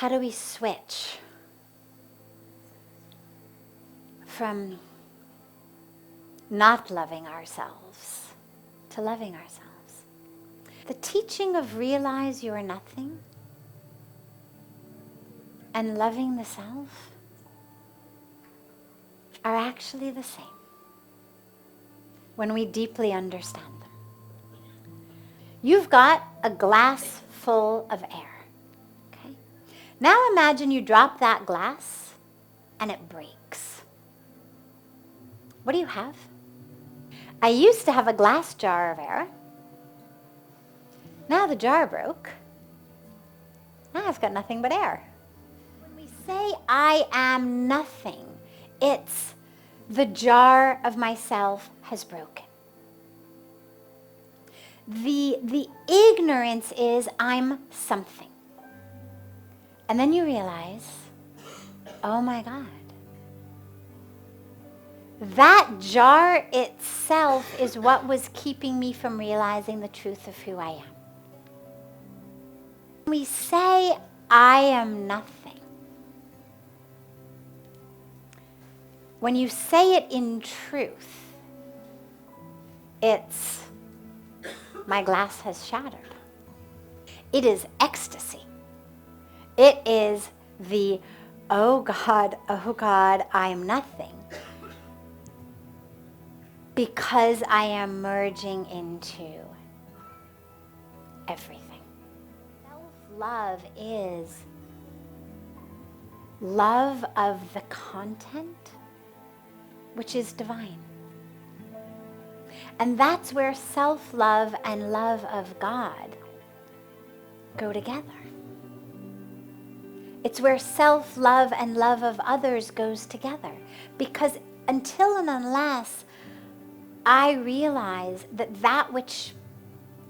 how do we switch from not loving ourselves to loving ourselves? The teaching of realize you are nothing and loving the self are actually the same when we deeply understand them. You've got a glass full of air. Okay? Now imagine you drop that glass and it breaks. What do you have? I used to have a glass jar of air. Now the jar broke. Now I've got nothing but air. When we say I am nothing, it's the jar of myself has broken. The ignorance is I'm something. And then you realize, oh my God, that jar itself is what was keeping me from realizing the truth of who I am. When we say I am nothing, when you say it in truth, it's my glass has shattered. It is ecstasy. It is the, oh God, I am nothing. Because I am merging into everything. Self-love is love of the content, which is divine. And that's where self-love and love of God go together. It's where self-love and love of others goes together. Because until and unless I realize that that which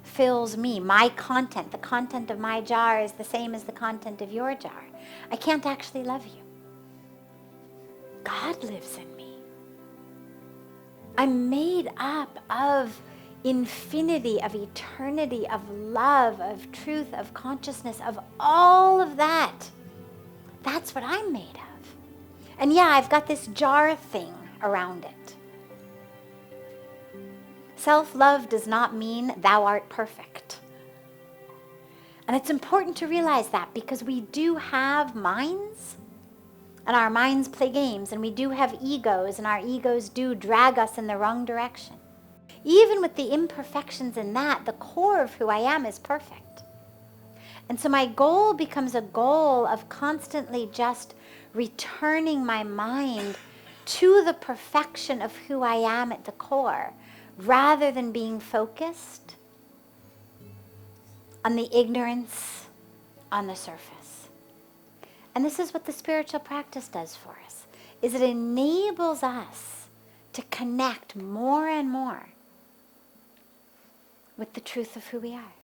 fills me, my content, the content of my jar is the same as the content of your jar, I can't actually love you. God lives in me. I'm made up of infinity, of eternity, of love, of truth, of consciousness, of all of that. That's what I'm made of. And yeah, I've got this jar thing around it. Self-love does not mean thou art perfect. And it's important to realize that because we do have minds, and our minds play games, and we do have egos, and our egos do drag us in the wrong direction. Even with the imperfections in that, the core of who I am is perfect. And so my goal becomes a goal of constantly just returning my mind to the perfection of who I am at the core, rather than being focused on the ignorance on the surface. And this is what the spiritual practice does for us, is it enables us to connect more and more with the truth of who we are.